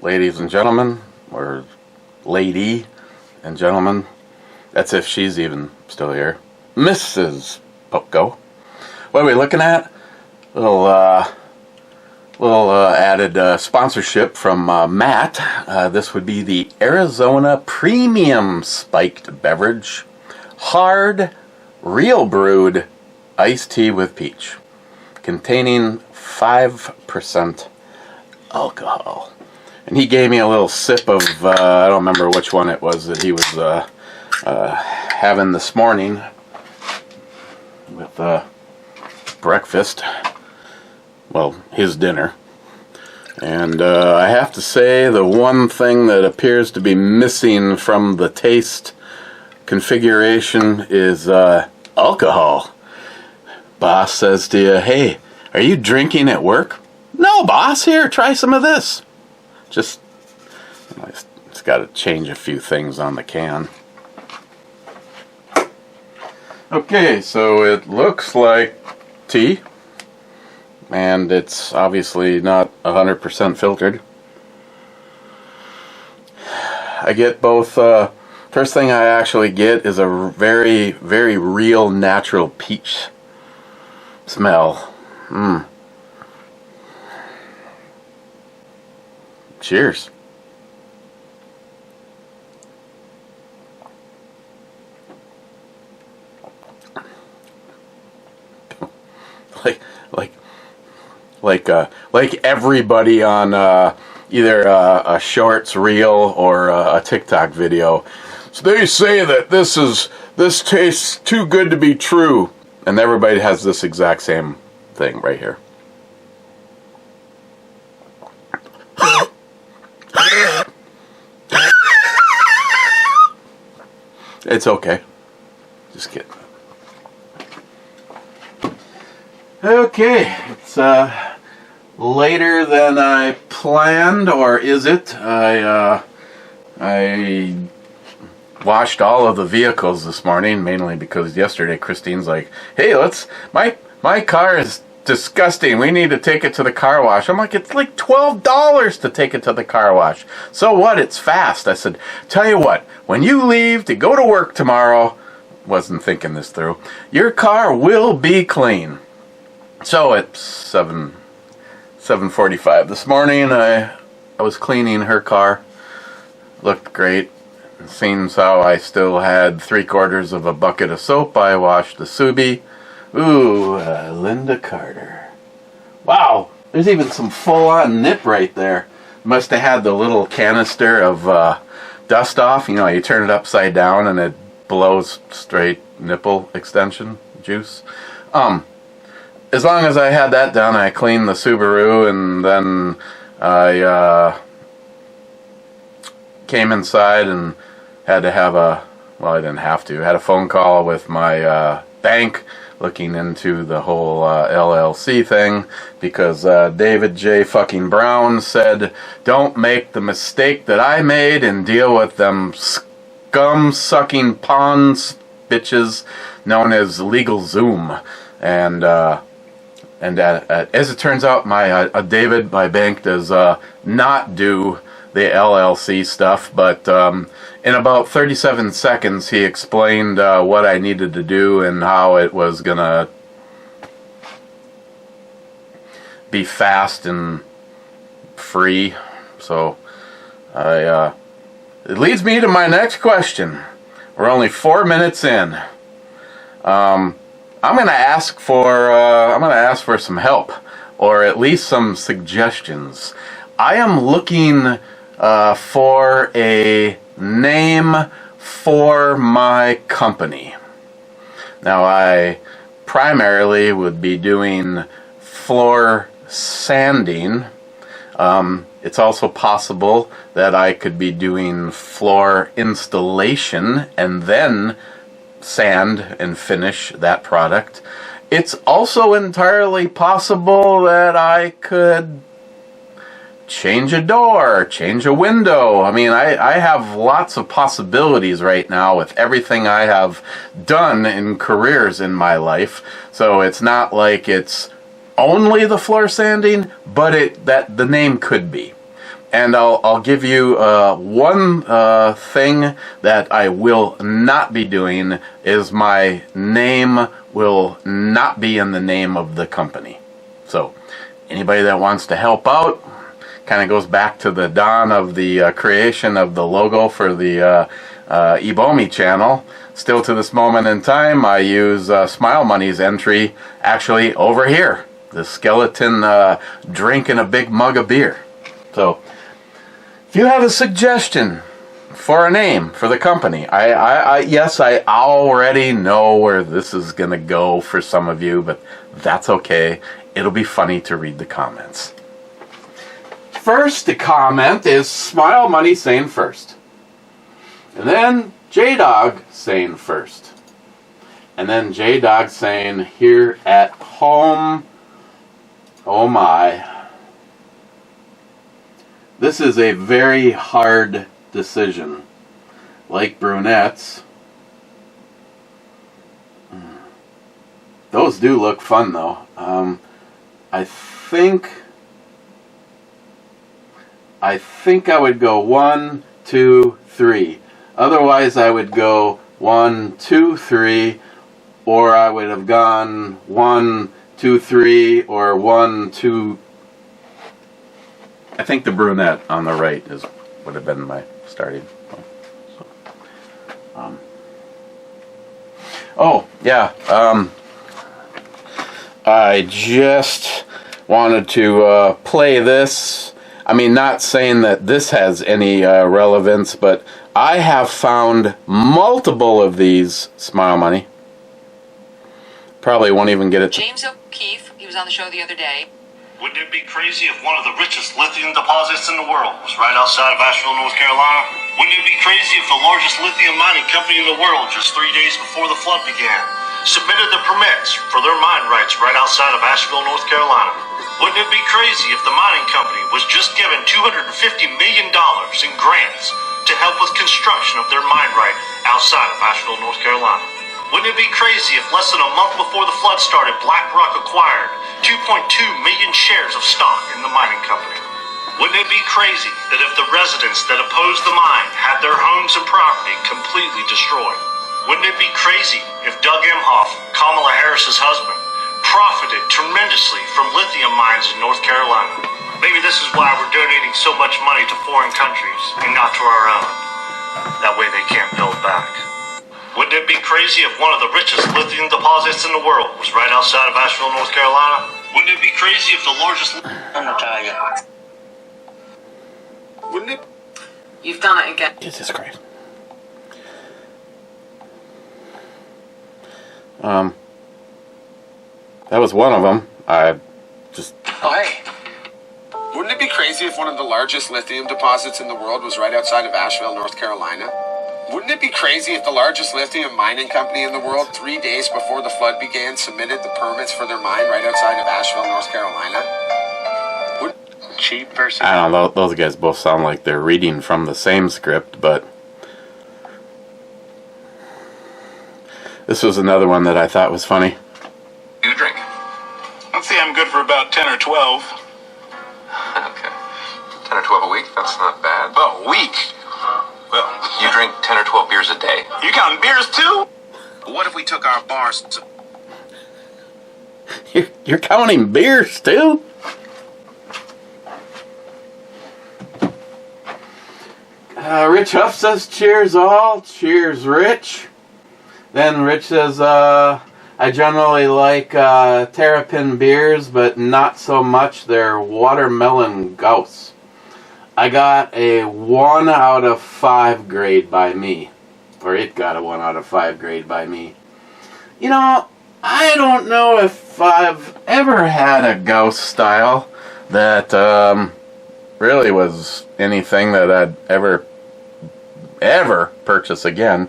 ladies and gentlemen, or lady and gentlemen, that's if she's even still here, Mrs. Popko. What are we looking at? Little added sponsorship from Matt. This would be the Arizona Premium Spiked Beverage, hard, real brewed iced tea with peach, containing 5% alcohol. And he gave me a little sip of, I don't remember which one it was that he was having this morning with breakfast. Well, his dinner. And I have to say, the one thing that appears to be missing from the taste configuration is alcohol. Boss says to you, "Hey, are you drinking at work?" "No, boss, here, try some of this." Just, it's got to change a few things on the can. Okay, so it looks like tea, and it's obviously not 100% filtered. I get both, first thing I actually get is a very, very real natural peach smell. Cheers. Like everybody on either a shorts reel or a TikTok video. So they say that this tastes too good to be true, and everybody has this exact same thing right here. It's okay. Just kidding. Okay, it's later than I planned, or is it? I washed all of the vehicles this morning, mainly because yesterday Christine's like, "Hey, my car is disgusting. We need to take it to the car wash." I'm like, "It's like $12 to take it to the car wash." "So what? It's fast." I said, "Tell you what, when you leave to go to work tomorrow," wasn't thinking this through, "your car will be clean." So at 7:45 this morning, I was cleaning her car. Looked great. Seems how I still had 3/4 of a bucket of soap. I washed the Subi. Ooh, Linda Carter. Wow, there's even some full-on nip right there. Must have had the little canister of dust off. You know, you turn it upside down and it blows straight nipple extension juice. As long as I had that done, I cleaned the Subaru, and then I came inside and had to have I didn't have to, had a phone call with my bank looking into the whole LLC thing, because David J. fucking Brown said, "Don't make the mistake that I made and deal with them scum-sucking pawns bitches known as Legal Zoom." And as it turns out, my bank does not do the LLC stuff, but in about 37 seconds he explained what I needed to do and how it was gonna be fast and free. So it leads me to my next question. We're only 4 minutes in. I'm gonna ask for some help, or at least some suggestions. I am looking for a name for my company. Now, I primarily would be doing floor sanding. It's also possible that I could be doing floor installation and then sand and finish that product. It's also entirely possible that I could change a door, change a window. I mean, I have lots of possibilities right now with everything I have done in careers in my life. So it's not like it's only the floor sanding, but that the name could be. And I'll give you one thing that I will not be doing is my name will not be in the name of the company. So anybody that wants to help out, kind of goes back to the dawn of the creation of the logo for the Ebomi channel. Still to this moment in time, I use Smile Money's entry actually over here. The skeleton drinking a big mug of beer. So if you have a suggestion for a name for the company, yes, I already know where this is going to go for some of you, but that's okay. It'll be funny to read the comments. First comment is Smile Money saying first. And then J-Dog saying first. And then J-Dog saying here at home, oh my. This is a very hard decision. Like brunettes. Those do look fun though. I think I would go 1, 2, 3. Otherwise I would go 1, 2, 3, or I would have gone 1, 2, 3, or 1, 2. I think the brunette on the right would have been my starting point. So, oh yeah, I just wanted to play this. I mean, not saying that this has any relevance, but I have found multiple of these Smile Money. Probably won't even get it. James O'Keefe, he was on the show the other day. Wouldn't it be crazy if one of the richest lithium deposits in the world was right outside of Asheville, North Carolina? Wouldn't it be crazy if the largest lithium mining company in the world, just 3 days before the flood began, submitted the permits for their mine rights right outside of Asheville, North Carolina? Wouldn't it be crazy if the mining company was just given $250 million in grants to help with construction of their mine right outside of Asheville, North Carolina? Wouldn't it be crazy if less than a month before the flood started, BlackRock acquired 2.2 million shares of stock in the mining company? Wouldn't it be crazy that if the residents that opposed the mine had their homes and property completely destroyed? Wouldn't it be crazy if Doug Emhoff, Kamala Harris's husband, profited tremendously from lithium mines in North Carolina? Maybe this is why we're donating so much money to foreign countries and not to our own. That way they can't build back. Wouldn't it be crazy if one of the richest lithium deposits in the world was right outside of Asheville, North Carolina? Wouldn't it be crazy if the largest... I'm not trying it. Wouldn't it... You've done it again. Jesus Christ. That was one of them. I just... Oh, hey. Wouldn't it be crazy if one of the largest lithium deposits in the world was right outside of Asheville, North Carolina? Wouldn't it be crazy if the largest lithium mining company in the world, 3 days before the flood began, submitted the permits for their mine right outside of Asheville, North Carolina? Cheap versus... I don't know, those guys both sound like they're reading from the same script, but... This was another one that I thought was funny. You drink? Let's see, I'm good for about 10 or 12. Okay. 10 or 12 a week? That's not bad. Oh, a week? Well, You drink 10 or 12 beers a day? you counting beers too? What if we took our bars to... You're counting beers too? Rich Huff says, cheers all. Cheers, Rich. Then Rich says, I generally like Terrapin beers, but not so much their watermelon gauss. I got a 1 out of 5 grade by me. Or it got a 1 out of 5 grade by me. You know, I don't know if I've ever had a gauss style that really was anything that I'd ever purchase again.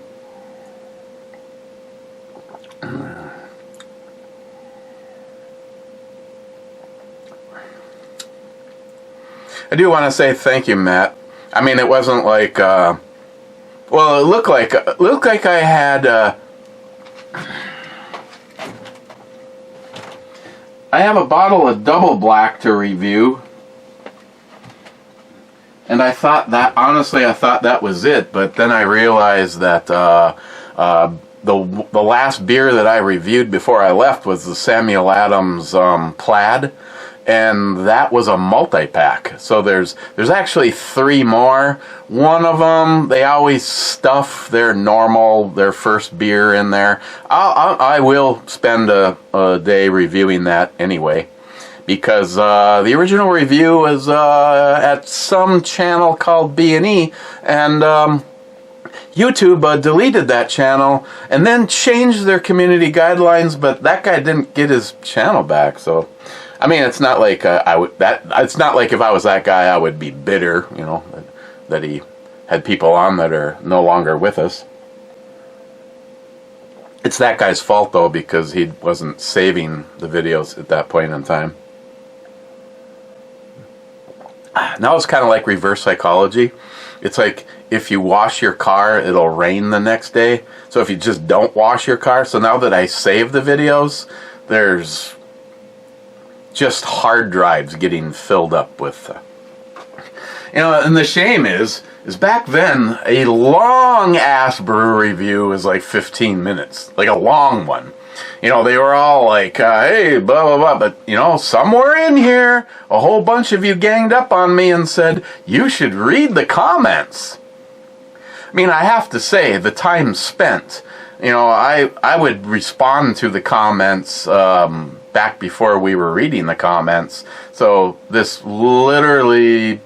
I do want to say thank you, Matt. I mean, it wasn't like, well, it looked like I had, I have a bottle of Double Black to review. And I thought that was it, but then I realized that the last beer that I reviewed before I left was the Samuel Adams Plaid, and that was a multi-pack. So there's actually 3 more. One of them, they always stuff their first beer in there. I will spend a day reviewing that anyway, because the original review was at some channel called B&E, and YouTube deleted that channel and then changed their community guidelines, but that guy didn't get his channel back. So, I mean, it's not like it's not like if I was that guy, I would be bitter, that he had people on that are no longer with us. It's that guy's fault though, because he wasn't saving the videos at that point in time. Now it's kind of like reverse psychology. It's like if you wash your car, it'll rain the next day. So if you just don't wash your car, so now that I save the videos, there's just hard drives getting filled up with, and the shame is back then, a long-ass brew review was like 15 minutes, like a long one. They were all like, hey, blah, blah, blah. But, somewhere in here, a whole bunch of you ganged up on me and said, you should read the comments. I mean, I have to say, the time spent, I would respond to the comments back before we were reading the comments. So this literally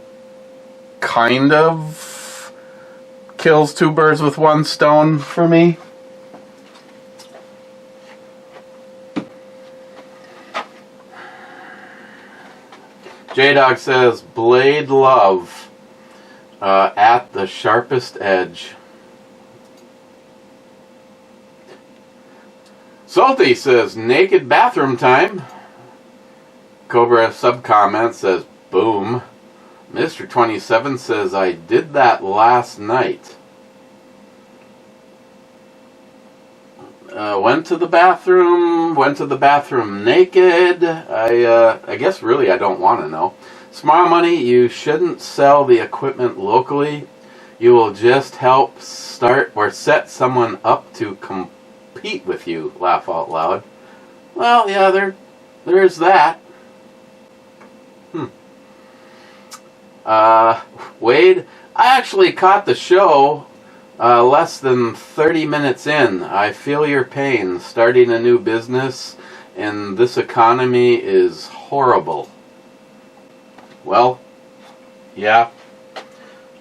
kind of kills 2 birds with 1 stone for me. J-Dog says, Blade Love, at the sharpest edge. Salty says, naked bathroom time. Cobra sub-comment says, boom. Mr. 27 says, I did that last night. Went to the bathroom naked. I guess really I don't want to know. Smile Money, you shouldn't sell the equipment locally. You will just help start or set someone up to compete with you. Laugh out loud. Well, yeah, there's that. Wade, I actually caught the show less than 30 minutes in. I feel your pain. Starting a new business in this economy is horrible. Well, yeah.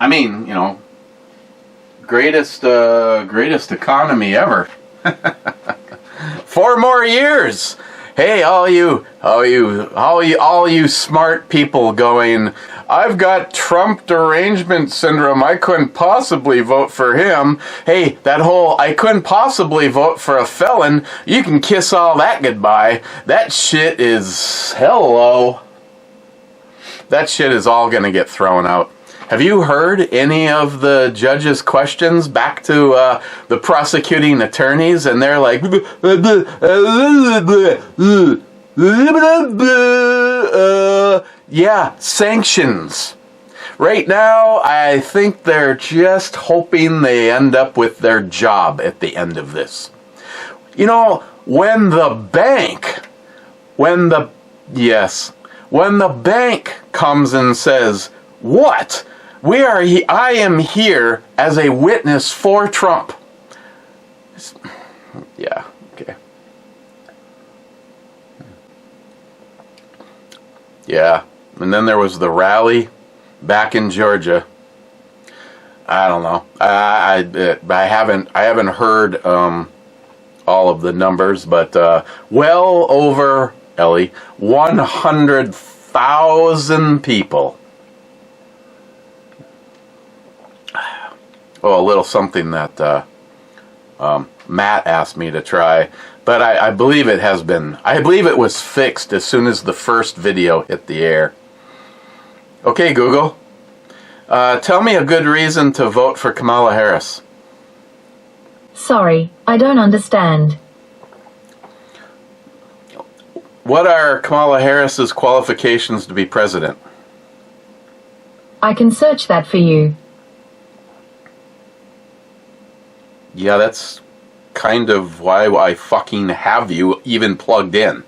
I mean, greatest economy ever. 4 more years. Hey, all you smart people going, I've got Trump derangement syndrome. I couldn't possibly vote for him. Hey, that whole I couldn't possibly vote for a felon, you can kiss all that goodbye. That shit is hello. That shit is all going to get thrown out. Have you heard any of the judges' questions back to the prosecuting attorneys? And they're like, yeah, sanctions. Right now, I think they're just hoping they end up with their job at the end of this. When the bank comes and says, what? I am here as a witness for Trump. Yeah, okay. Yeah, and then there was the rally back in Georgia. I don't know. I haven't heard all of the numbers, but well over, Ellie, 100,000 people. Oh, a little something that Matt asked me to try, but I believe it has been. I believe it was fixed as soon as the first video hit the air. Okay, Google. Tell me a good reason to vote for Kamala Harris. Sorry, I don't understand. What are Kamala Harris's qualifications to be president? I can search that for you. Yeah, that's kind of why I fucking have you even plugged in.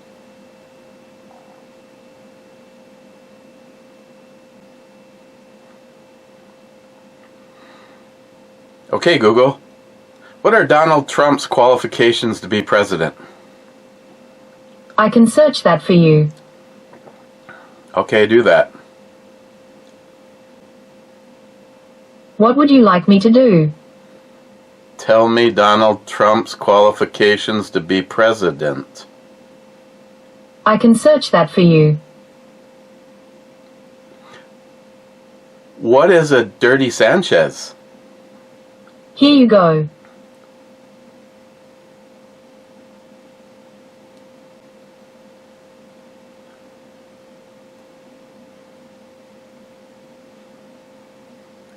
Okay, Google. What are Donald Trump's qualifications to be president? I can search that for you. Okay, do that. What would you like me to do? Tell me Donald Trump's qualifications to be president. I can search that for you. What is a dirty Sanchez? Here you go.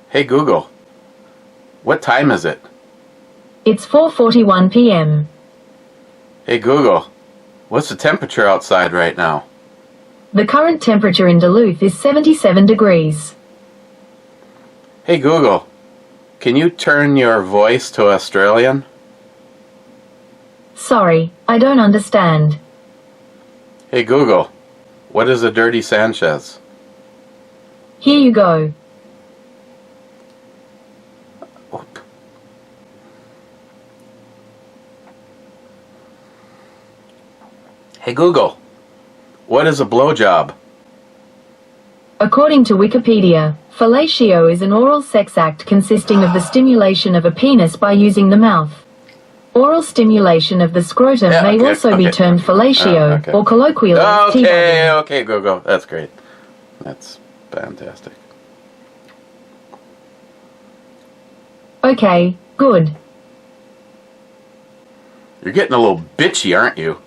Hey Google, what time is it? It's 4:41 p.m. Hey Google, what's the temperature outside right now? The current temperature in Duluth is 77 degrees. Hey Google, can you turn your voice to Australian? Sorry, I don't understand. Hey Google, what is a dirty Sanchez? Here you go. Oop. Hey Google, what is a blowjob? According to Wikipedia, fellatio is an oral sex act consisting of the stimulation of a penis by using the mouth. Oral stimulation of the scrotum may also be termed fellatio, or colloquially teabagging. Okay, Google, that's great. That's fantastic. Okay, good. You're getting a little bitchy, aren't you?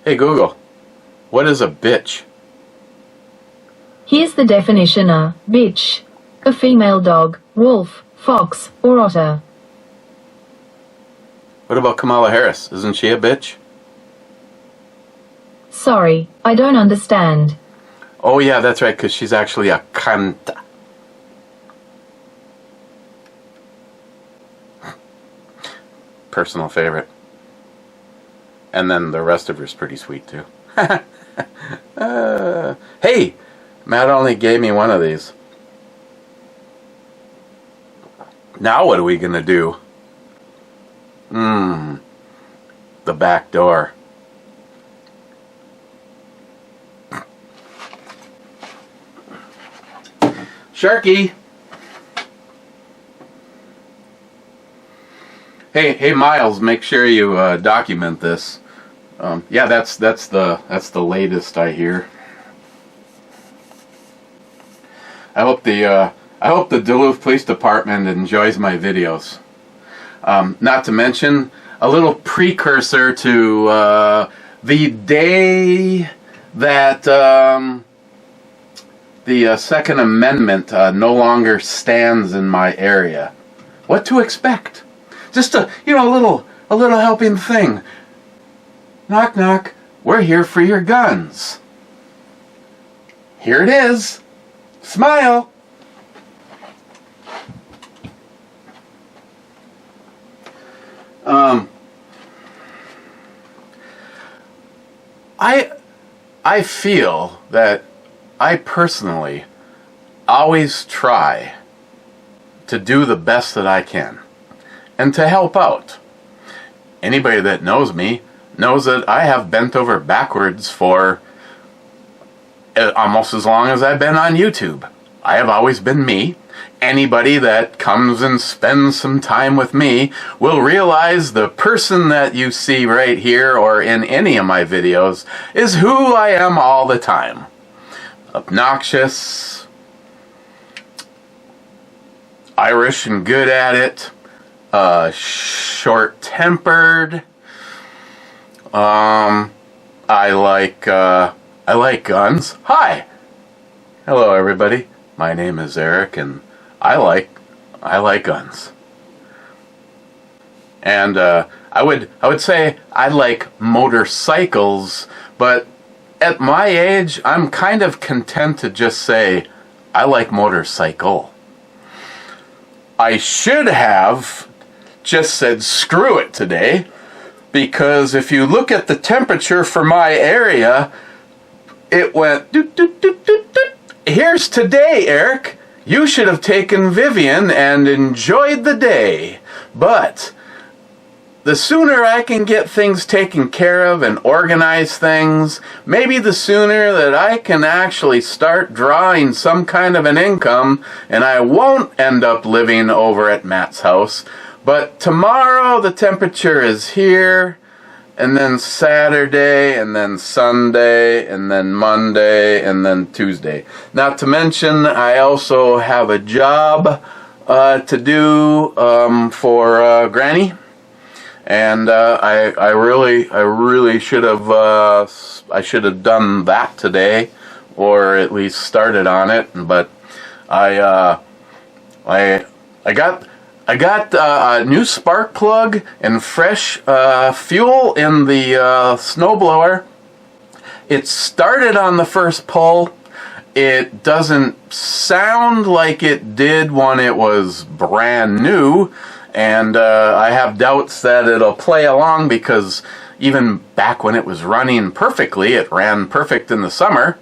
Hey Google, what is a bitch? Here's the definition: a bitch, a female dog, wolf, fox, or otter. What about Kamala Harris? Isn't she a bitch? Sorry, I don't understand. Oh yeah, that's right, because she's actually a cunt. Personal favorite. And then the rest of her's pretty sweet too. Hey, Matt only gave me one of these. Now what are we gonna do? The back door. Sharky. Hey, Miles. Make sure you document this. Yeah, that's the latest I hear. I hope the Duluth Police Department enjoys my videos. Not to mention a little precursor to the day that the Second Amendment no longer stands in my area. What to expect? Just a little helping thing. Knock knock. We're here for your guns. Here it is. Smile. I feel that I personally always try to do the best that I can and to help out. Anybody that knows me knows that I have bent over backwards for almost as long as I've been on YouTube. I have always been me. Anybody that comes and spends some time with me will realize the person that you see right here or in any of my videos is who I am all the time. Obnoxious, Irish and good at it, short-tempered. I like guns. Hi. Hello everybody. My name is Eric and I like guns. And I would say I like motorcycles, but at my age, I'm kind of content to just say, I like motorcycle. I should have just said screw it today, because if you look at the temperature for my area, it went doot, doot, doot, doot, doot. Here's today, Eric. You should have taken Vivian and enjoyed the day. But the sooner I can get things taken care of and organize things, maybe the sooner that I can actually start drawing some kind of an income, and I won't end up living over at Matt's house. But tomorrow the temperature is here, and then Saturday, and then Sunday, and then Monday, and then Tuesday. Not to mention, I also have a job to do for Granny. And I really should have done that today, or at least started on it. But I got a new spark plug and fresh fuel in the snowblower. It started on the first pull. It doesn't sound like it did when it was brand new. And I have doubts that it'll play along, because even back when it was running perfectly, it ran perfect in the summer,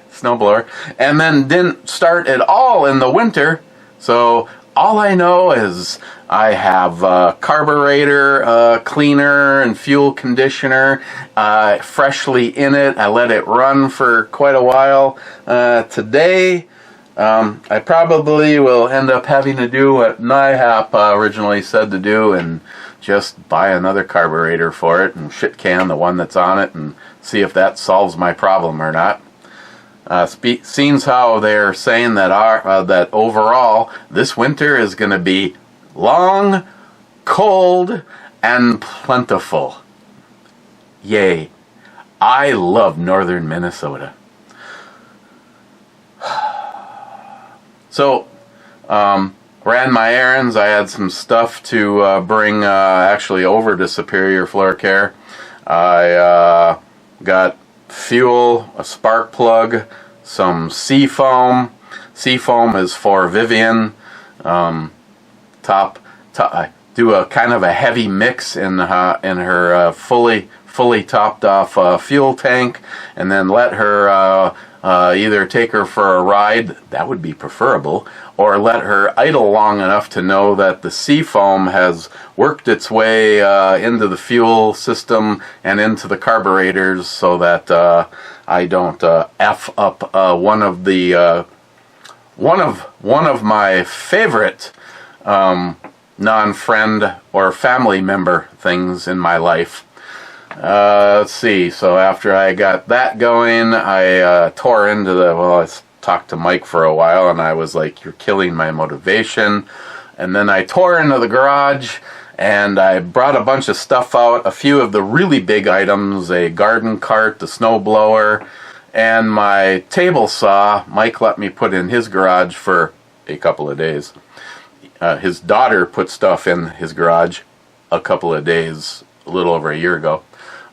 snowblower, and then didn't start at all in the winter. So all I know is I have carburetor cleaner and fuel conditioner freshly in it. I let it run for quite a while today. I probably will end up having to do what NIHAP originally said to do, and just buy another carburetor for it and shit can the one that's on it and see if that solves my problem or not. Seems how they're saying that that overall this winter is going to be long, cold, and plentiful. Yay. I love northern Minnesota. So, ran my errands. I had some stuff to bring actually over to Superior Floor Care. I got fuel, a spark plug, some seafoam. Seafoam is for Vivian. I do a kind of a heavy mix in her fully topped off fuel tank, and then let her either take her for a ride, that would be preferable, or let her idle long enough to know that the seafoam has worked its way into the fuel system and into the carburetors, so that I don't F up one of my favorite non-friend or family member things in my life. Let's see, so after I got that going, I tore into I talked to Mike for a while, and I was like, you're killing my motivation. And then I tore into the garage, and I brought a bunch of stuff out, a few of the really big items, a garden cart, the snow blower, and my table saw. Mike let me put in his garage for a couple of days. His daughter put stuff in his garage a couple of days, a little over a year ago.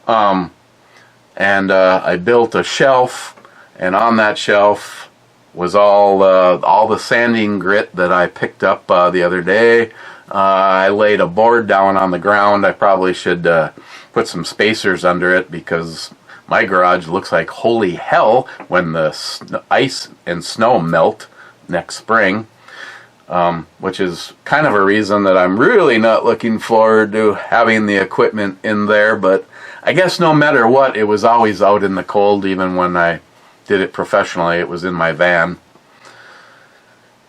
And I built a shelf, and on that shelf was all the sanding grit that I picked up the other day. I laid a board down on the ground. I probably should put some spacers under it, because my garage looks like holy hell when the ice and snow melt next spring. Which is kind of a reason that I'm really not looking forward to having the equipment in there, but I guess no matter what, it was always out in the cold. Even when I did it professionally, it was in my van.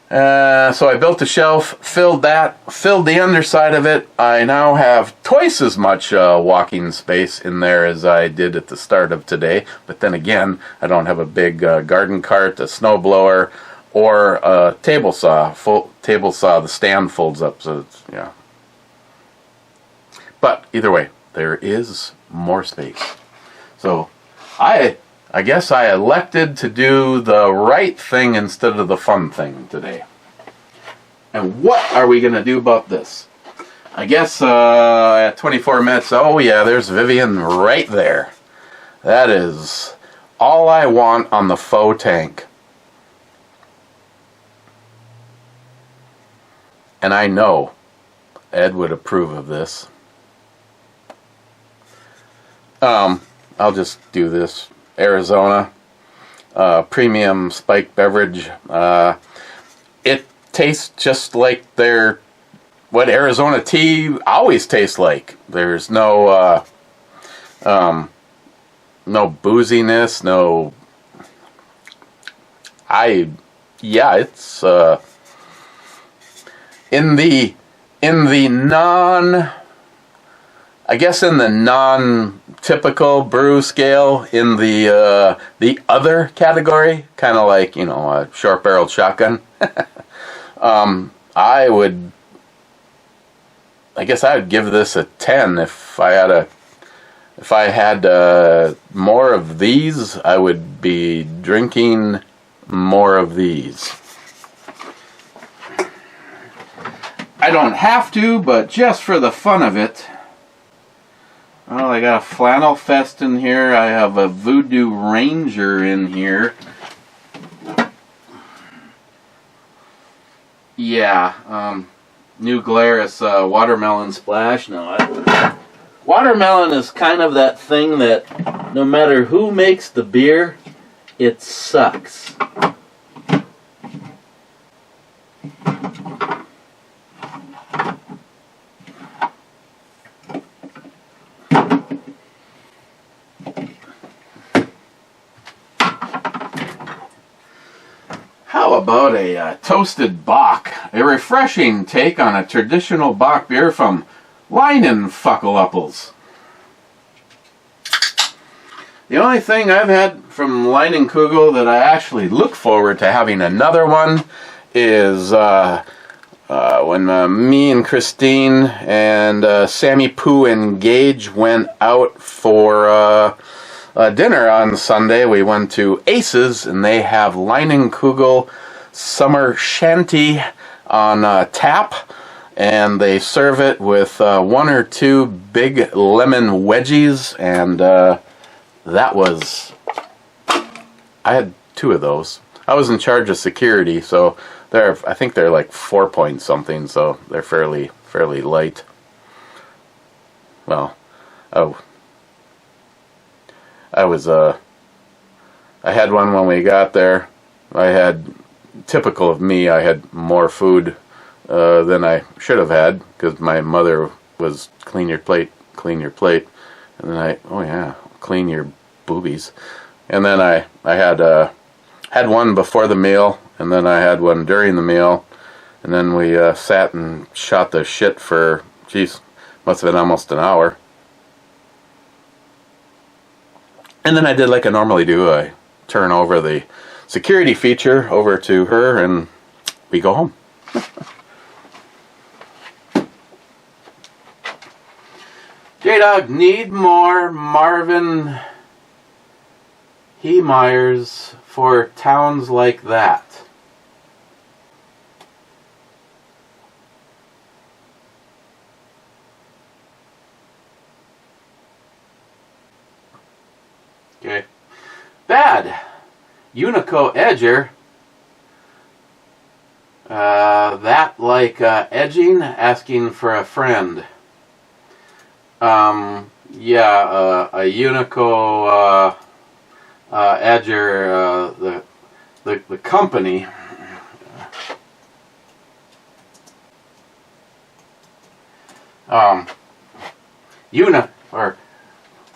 So I built a shelf, filled the underside of it. I now have twice as much walking space in there as I did at the start of today, but then again, I don't have a big garden cart, a snowblower, or a table saw. Table saw, the stand folds up, so it's, yeah. But either way, there is more space. So I guess I elected to do the right thing instead of the fun thing today. And what are we going to do about this? I guess at 24 minutes, oh yeah, there's Vivian right there. That is all I want on the faux tank. And I know Ed would approve of this. I'll just do this. Arizona premium spiked beverage. It tastes just like what Arizona tea always tastes like. There's no booziness, no. It's in the non-typical brew scale, in the other category, kind of like, a short-barreled shotgun. I guess I would give this a 10 if I had more of these. I would be drinking more of these. I don't have to, but just for the fun of it. Well, I got a Flannel Fest in here. I have a Voodoo Ranger in here. Yeah, New Glarus Watermelon Splash. Watermelon is kind of that thing that no matter who makes the beer, it sucks. How about a toasted Bock? A refreshing take on a traditional Bock beer from Leinenfuckeleppels. The only thing I've had from Leinenkugel that I actually look forward to having another one is when me and Christine and Sammy Pooh and Gage went out for dinner on Sunday. We went to Aces, and they have Leinenkugel Summer Shanty on tap, and they serve it with one or two big lemon wedgies, and I had two of those. I was in charge of security, so I think they're like 4 point something, so they're fairly light. Well, I had one when we got there. Typical of me, I had more food than I should have had, because my mother was clean your plate, and then clean your boobies. And then I had one before the meal, and then I had one during the meal, and then we sat and shot the shit for, must have been almost an hour. And then I did like I normally do. I turn over the security feature over to her, and we go home. J-Dog, need more Marvin Heemeyers for towns like that. Okay. Bad. Unico Edger. That like edging, asking for a friend. A Unico Edger, the company.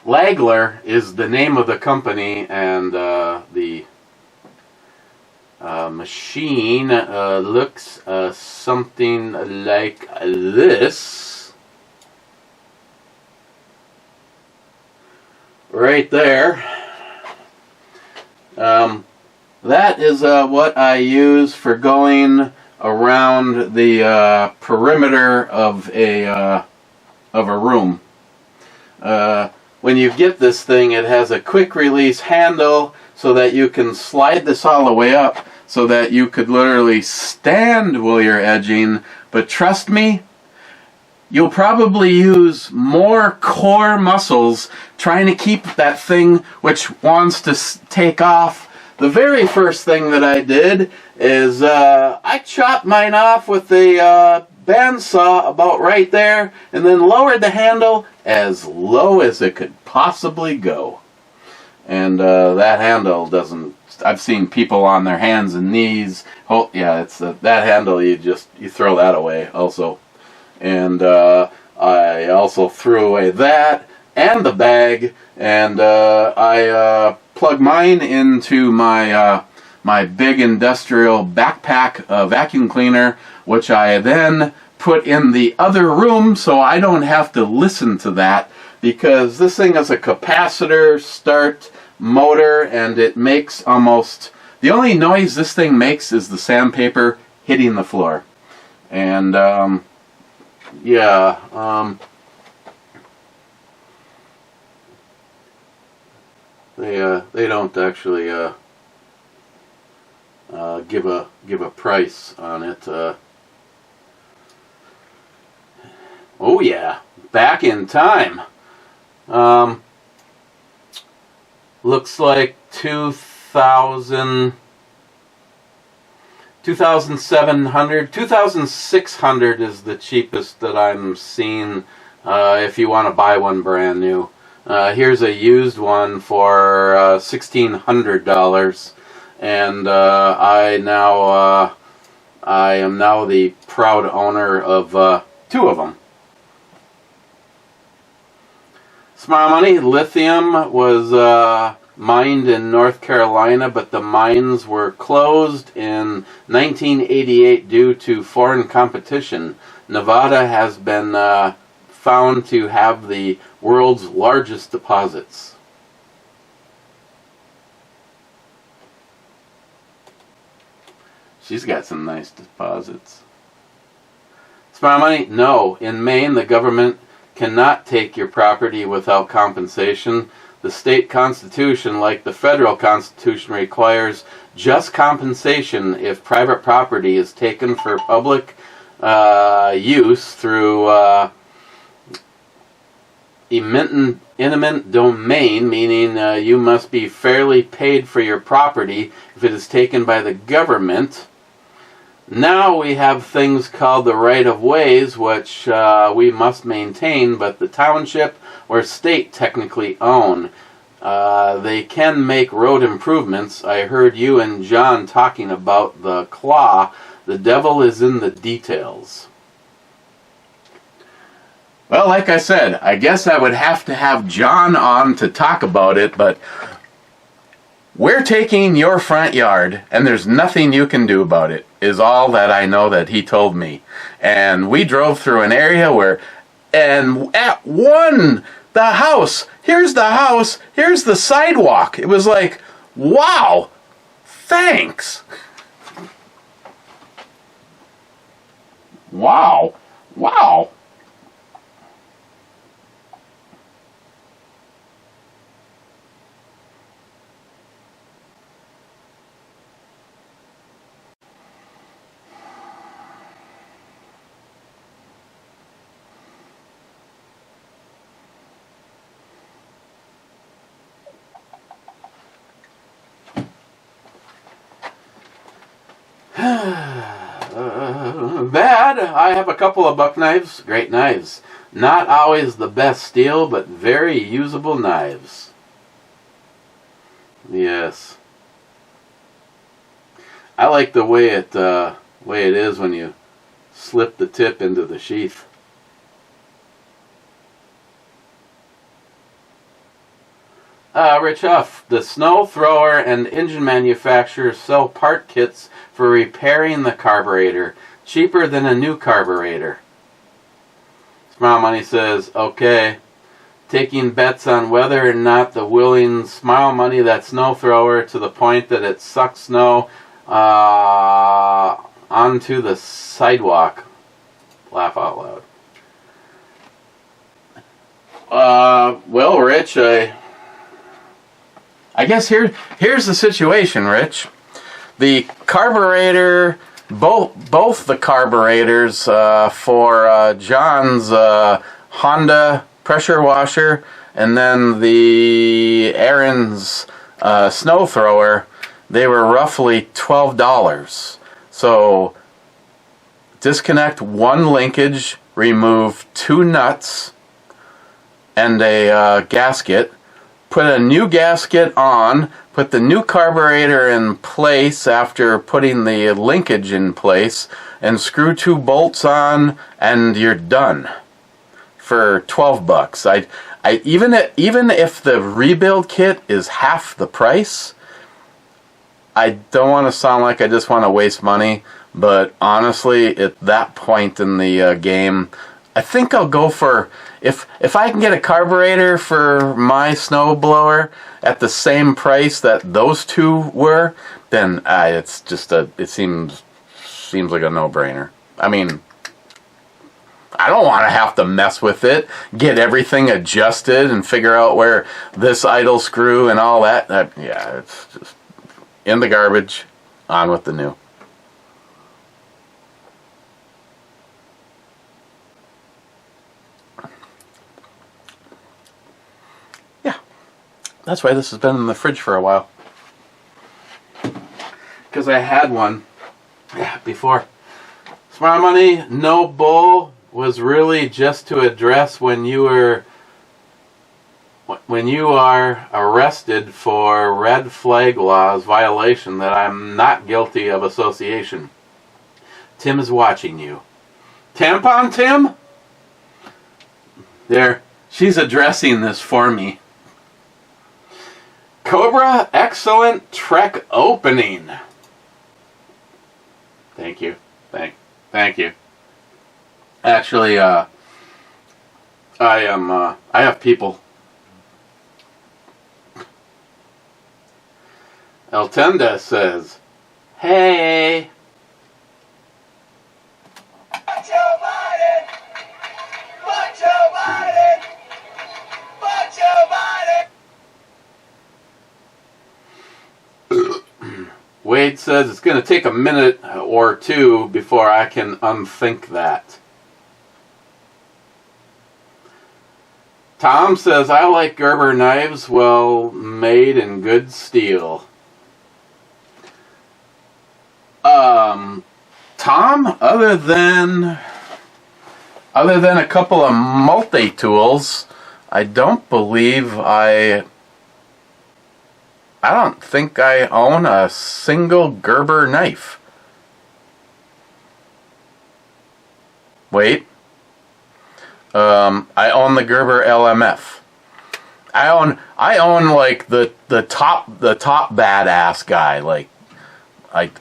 Lagler is the name of the company, and the machine looks something like this. Right there. That is what I use for going around the perimeter of a room. When you get this thing, it has a quick release handle so that you can slide this all the way up so that you could literally stand while you're edging. But trust me, you'll probably use more core muscles trying to keep that thing which wants to take off. The very first thing that I did is I chopped mine off with a bandsaw about right there, and then lowered the handle as low as it could possibly go. And that handle doesn't. I've seen people on their hands and knees. Oh yeah, it's that handle. You throw that away also. And I also threw away that and the bag, and I plug mine into my my big industrial backpack vacuum cleaner, which I then put in the other room so I don't have to listen to that, because this thing is a capacitor start motor, and it makes almost, the only noise this thing makes is the sandpaper hitting the floor. And yeah, they don't actually give a price on it. Oh yeah, back in time. Looks like 2,700, 2,600 is the cheapest that I'm seeing if you want to buy one brand new. Here's a used one for $1,600, and I am now the proud owner of two of them. Smile money. Lithium was mined in North Carolina, but the mines were closed in 1988 due to foreign competition. Nevada has been found to have the world's largest deposits. She's got some nice deposits. Smile money. No, in Maine the government cannot take your property without compensation. The state constitution, like the federal constitution, requires just compensation if private property is taken for public use through eminent domain, meaning you must be fairly paid for your property if it is taken by the government. Now we have things called the right-of-ways, which we must maintain, but the township or state technically own. They can make road improvements. I heard you and John talking about the claw. The devil is in the details. Well, like I said, I guess I would have to have John on to talk about it, but we're taking your front yard, and there's nothing you can do about it, is all that I know that he told me. And we drove through an area where, and at one, the house, here's the sidewalk. It was like, wow, thanks. Wow, wow. Bad. I have a couple of buck knives. Great knives. Not always the best steel, but very usable knives. Yes. I like the way it is when you slip the tip into the sheath. Rich Huff, the snow thrower and engine manufacturers sell part kits for repairing the carburetor, cheaper than a new carburetor. Smile Money says, okay, taking bets on whether or not the willing Smile Money, that snow thrower, to the point that it sucks snow onto the sidewalk. Laugh out loud. Well, Rich, I guess here's the situation, Rich. The carburetor both the carburetors for John's Honda pressure washer and then the Aaron's snow thrower, they were roughly $12. So disconnect one linkage, remove 2 nuts and a gasket, put a new gasket on, put the new carburetor in place after putting the linkage in place, and screw 2 bolts on, and you're done for $12. Even if the rebuild kit is half the price, I don't want to sound like I just want to waste money, but honestly, at that point in the game, I think I'll go for, if I can get a carburetor for my snowblower at the same price that those two were, then it's just it seems like a no-brainer. I mean, I don't want to have to mess with it, get everything adjusted and figure out where this idle screw and all that. Yeah, it's just in the garbage, on with the new. Yeah, that's why this has been in the fridge for a while. Because I had one before. Smart Money, no bull was really just to address when you are arrested for red flag laws violation that I'm not guilty of association. Tim is watching you. Tampon Tim? There, she's addressing this for me. Cobra, excellent Trek opening. Thank you. Thank you. Actually, I have people. Eltenda says, "Hey." Wade says it's going to take a minute or two before I can unthink that. Tom says, I like Gerber knives, well made in good steel. Tom, other than a couple of multi-tools, I don't think I own a single Gerber knife. Wait. I own the Gerber LMF. I own like the top badass guy. Like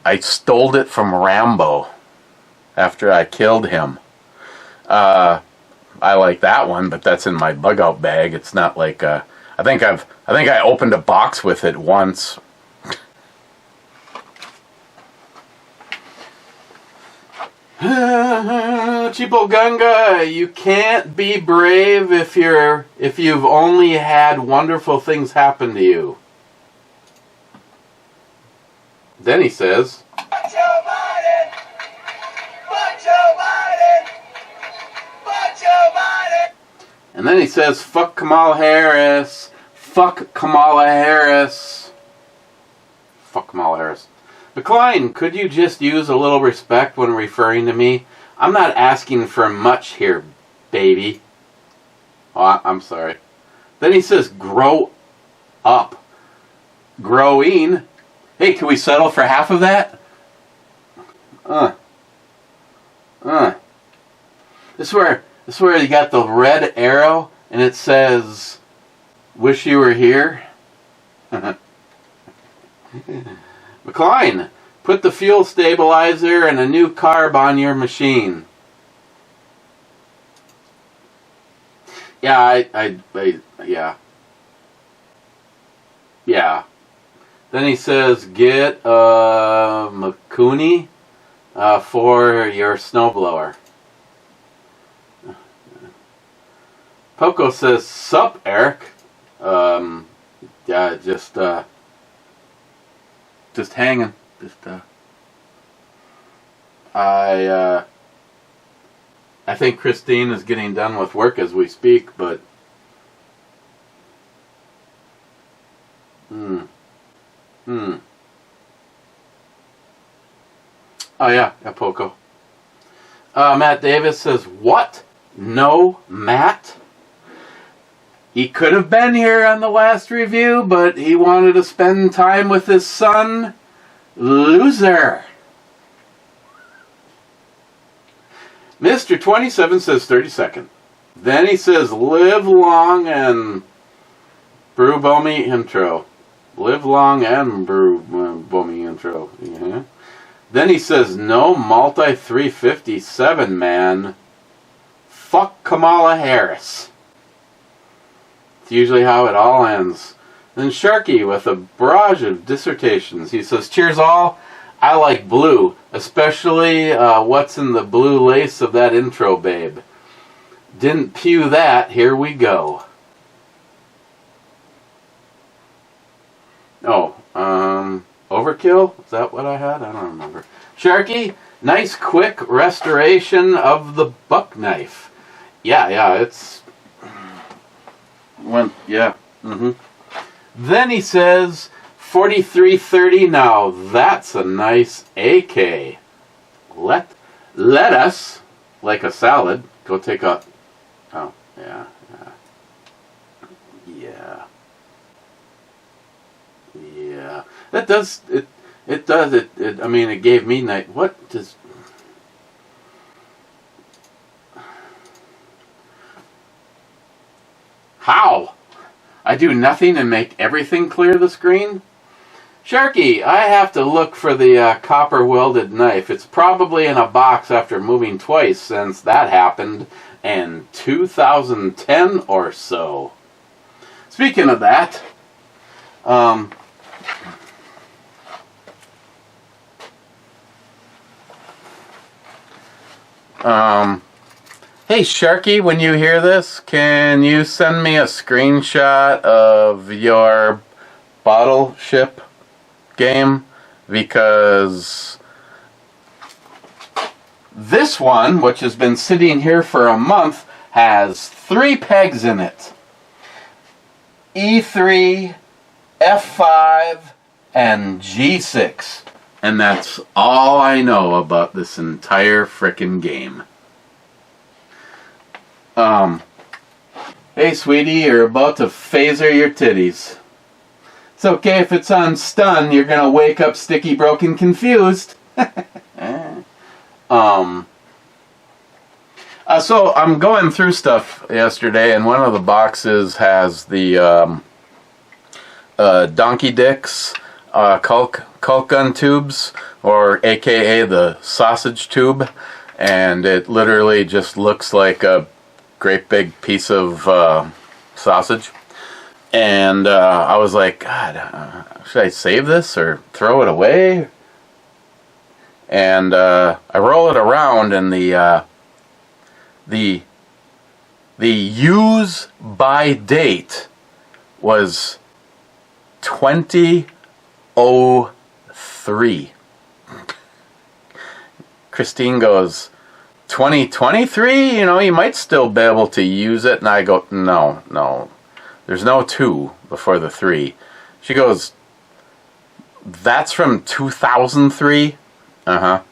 I stole it from Rambo after I killed him. I like that one, but that's in my bug out bag. It's not like I think I opened a box with it once. Cheapo Gunga, you can't be brave if you've only had wonderful things happen to you. Then he says, and then he says, fuck Kamala Harris. Fuck Kamala Harris. Fuck Kamala Harris. McLean, could you just use a little respect when referring to me? I'm not asking for much here, baby. Oh, I'm sorry. Then he says, grow up. Growing. Hey, can we settle for half of that? This is where you got the red arrow and it says, wish you were here. McLean, put the fuel stabilizer and a new carb on your machine. Yeah, yeah. Then he says, get a Makuni for your snowblower. Poco says, sup, Eric. Yeah, just hanging. I think Christine is getting done with work as we speak, but Oh yeah, Poco. Matt Davis says, what? No, Matt? He could have been here on the last review, but he wanted to spend time with his son. Loser. Mr. 27 says 32nd. Then he says, live long and brew bommy intro. Live long and brew bommy intro. Yeah. Then he says, no multi 357, man. Fuck Kamala Harris. It's usually how it all ends. Then Sharky with a barrage of dissertations. He says, cheers all. I like blue, especially what's in the blue lace of that intro, babe. Didn't pew that. Here we go. Oh, overkill? Is that what I had? I don't remember. Sharky, nice quick restoration of the buck knife. Yeah, it's... Yeah. Then he says, 4330, now that's a nice AK. Let us, like a salad, go take a... Oh, yeah. That does, it does, I mean, it gave me night, what does... How? I do nothing and make everything clear the screen? Sharky, I have to look for the copper welded knife. It's probably in a box after moving twice since that happened in 2010 or so. Speaking of that, hey Sharky, when you hear this, can you send me a screenshot of your bottle ship game? Because this one, which has been sitting here for a month, has 3 pegs in it. E3, F5, and G6. And that's all I know about this entire frickin' game. Hey sweetie, you're about to phaser your titties. It's okay if it's on stun, you're gonna wake up sticky, broken, confused. So I'm going through stuff yesterday, and one of the boxes has the Donkey Dicks caulk gun tubes, or AKA the sausage tube, and it literally just looks like a great big piece of sausage. And I was like, God, should I save this or throw it away? And I roll it around, and the use by date was 2003. Christine goes, 2023? You know, you might still be able to use it. And I go, no. There's no 2 before the 3. She goes, that's from 2003? I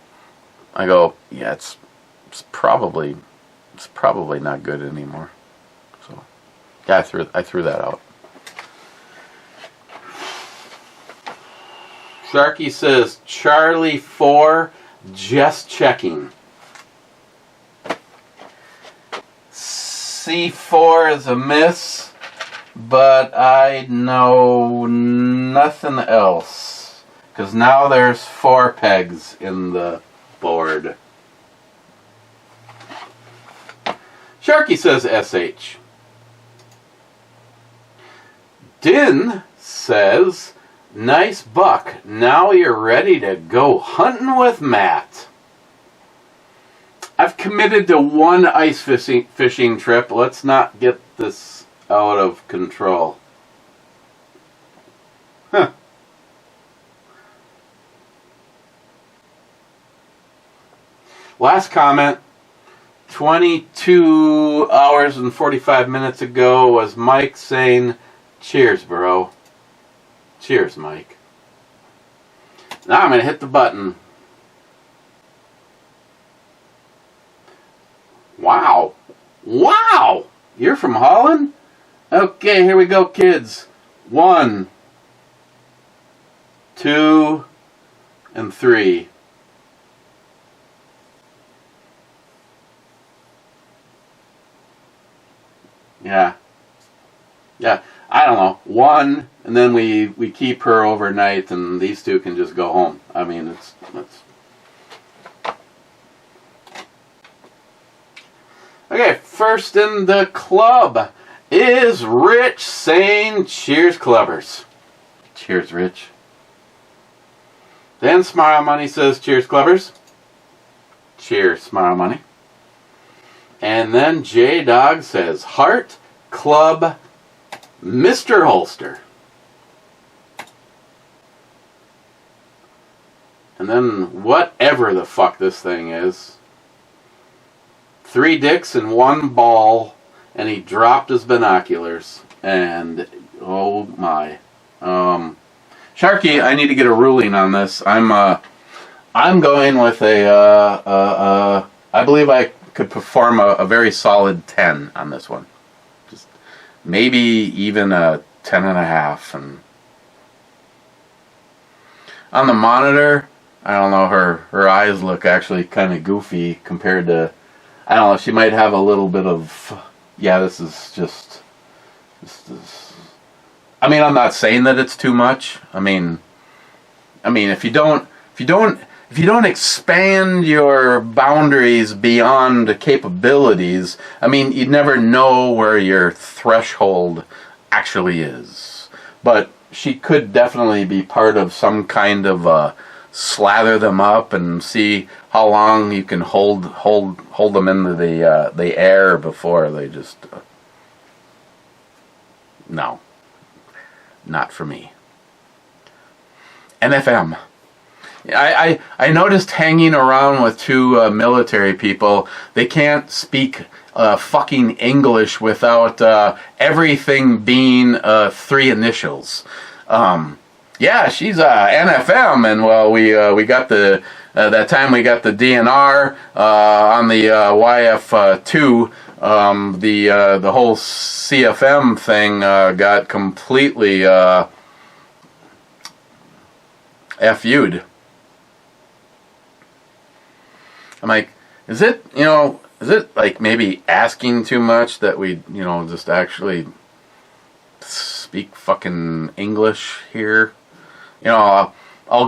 go, yeah, it's probably not good anymore. So, yeah, I threw that out. Sharky says, Charlie 4, just checking. C4 is a miss, but I know nothing else. Because now there's 4 pegs in the board. Sharky says SH. Din says, nice buck. Now you're ready to go hunting with Matt. I've committed to 1 ice fishing trip. Let's not get this out of control. Huh. Last comment. 22 hours and 45 minutes ago was Mike saying, "Cheers, bro." Cheers, Mike. Now I'm going to hit the button. Wow. Wow! You're from Holland? Okay, here we go, kids. 1, 2, and 3. Yeah. Yeah. I don't know. 1, and then we keep her overnight, and these two can just go home. I mean, it's okay. First in the club is Rich saying, "Cheers, clubbers." Cheers, Rich. Then Smile Money says, "Cheers, clubbers." Cheers, Smile Money. And then J-Dog says, "Heart Club Mr. Holster." And then whatever the fuck this thing is. 3 dicks and 1 ball, and he dropped his binoculars. And oh my. Sharky, I need to get a ruling on this. I'm going with I believe I could perform a very solid 10 on this one. Just maybe even a 10.5. And on the monitor, I don't know, her eyes look actually kind of goofy compared to, I don't know, she might have a little bit of, yeah, this is, I mean, I'm not saying that it's too much. I mean, if you don't expand your boundaries beyond capabilities, I mean, you'd never know where your threshold actually is. But she could definitely be part of some kind of slather them up and see how long you can hold them into the air before they just no, not for me. NFM. I noticed hanging around with 2 military people, they can't speak fucking English without everything being 3 initials. Yeah, she's NFM, and well, we got the that time we got the DNR on the YF2. The whole CFM thing got completely FU'd. I'm like, is it like maybe asking too much that we, just actually speak fucking English here? I'll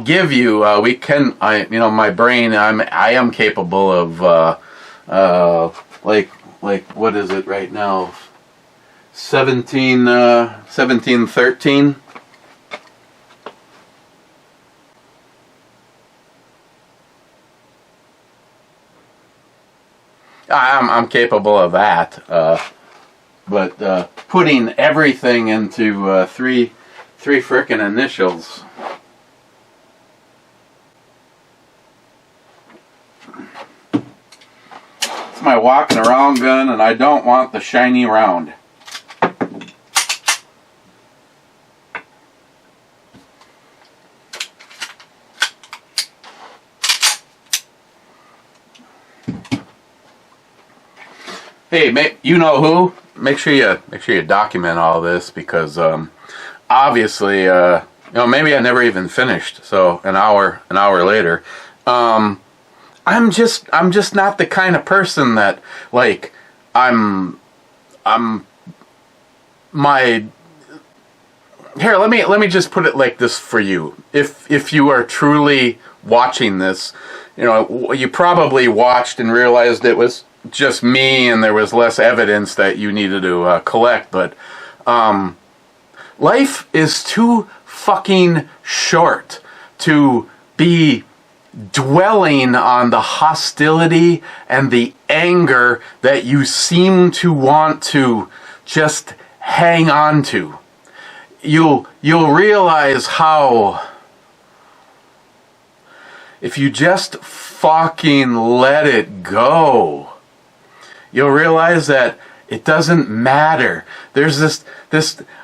give you, my brain, I am capable of, like, what is it right now? 1713? I'm capable of that, but putting everything into 3 frickin' initials. It's my walking around gun, and I don't want the shiny round. Hey, you know who? Make sure you document all this, because obviously, maybe I never even finished. So an hour later, I'm just not the kind of person that, like, here, let me just put it like this for you. If you are truly watching this, you probably watched and realized it was just me and there was less evidence that you needed to collect, but life is too fucking short to be dwelling on the hostility and the anger that you seem to want to just hang on to. You'll realize how if you just fucking let it go, you'll realize that it doesn't matter. There's this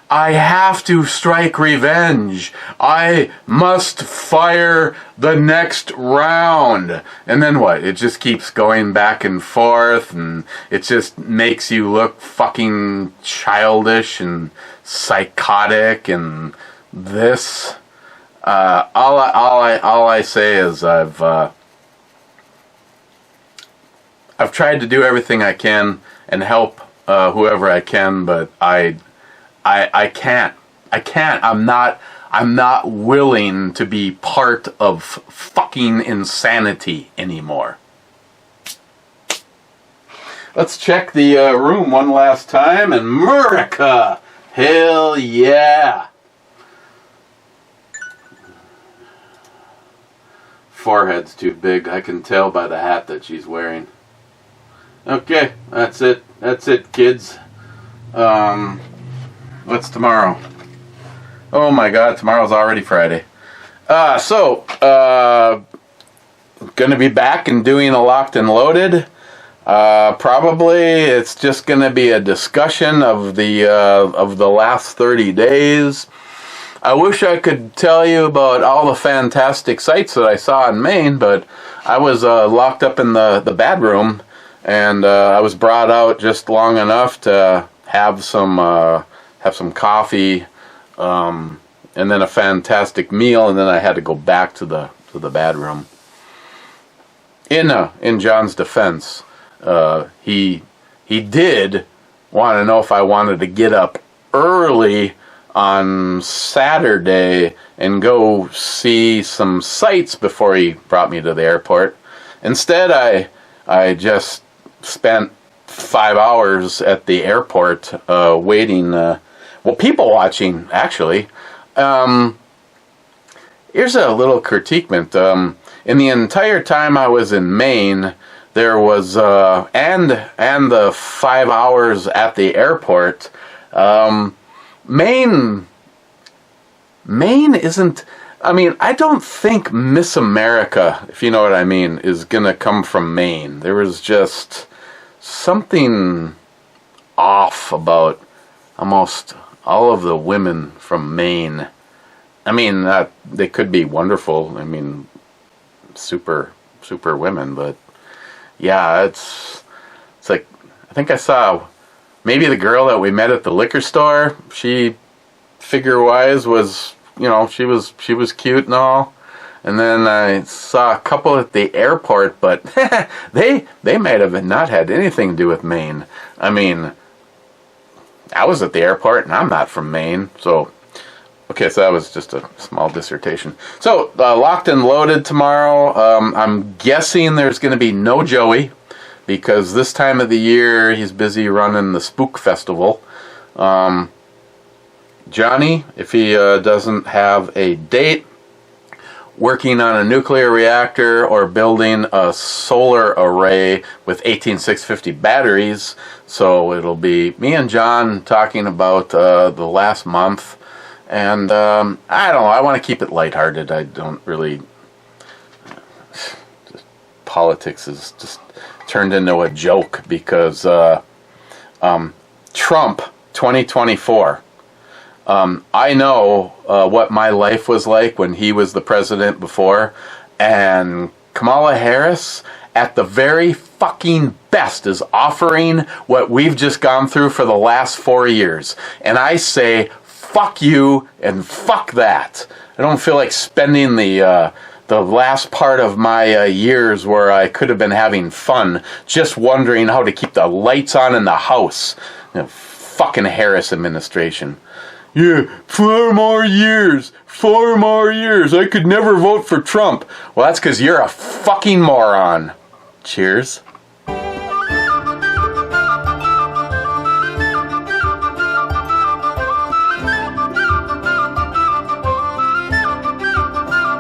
I have to strike revenge. I must fire the next round. And then what? It just keeps going back and forth, and it just makes you look fucking childish and psychotic and this. All I say is I've tried to do everything I can and help whoever I can, but I can't. I'm not willing to be part of fucking insanity anymore. Let's check the room one last time, and Murica, hell yeah. Forehead's too big. I can tell by the hat that she's wearing. Okay, that's it. That's it, kids. What's tomorrow? Oh my God, tomorrow's already Friday. Gonna be back and doing a Locked and Loaded. Probably it's just gonna be a discussion of the last 30 days. I wish I could tell you about all the fantastic sights that I saw in Maine, but I was locked up in the bad room, and I was brought out just long enough to have some coffee, and then a fantastic meal, and then I had to go back to the bad room. In John's defense, he did want to know if I wanted to get up early on Saturday and go see some sights before he brought me to the airport. Instead, I just spent 5 hours at the airport waiting, people watching, actually. Here's a little critiquement. In the entire time I was in Maine, there was, and the 5 hours at the airport, Maine isn't, I don't think Miss America, if you know what I mean, is gonna come from Maine. There was just something off about almost all of the women from Maine. They could be wonderful, super women, but yeah, it's like, I think I saw maybe the girl that we met at the liquor store. She, figure-wise, was, she was cute and all. And then I saw a couple at the airport, but they might have not had anything to do with Maine. I was at the airport, and I'm not from Maine, so... Okay, so that was just a small dissertation. So, Locked and Loaded tomorrow. I'm guessing there's going to be no Joey, because this time of the year he's busy running the Spook Festival. Johnny, if he doesn't have a date, working on a nuclear reactor or building a solar array with 18650 batteries. So it'll be me and John talking about the last month. And I don't know, I want to keep it lighthearted. I don't really... Politics has just turned into a joke because Trump 2024. I know what my life was like when he was the president before, and Kamala Harris, at the very fucking best, is offering what we've just gone through for the last 4 years. And I say, fuck you and fuck that. I don't feel like spending the last part of my years where I could have been having fun just wondering how to keep the lights on in the house. Fucking Harris administration. Yeah, 4 more years. 4 more years. I could never vote for Trump. Well, that's because you're a fucking moron. Cheers.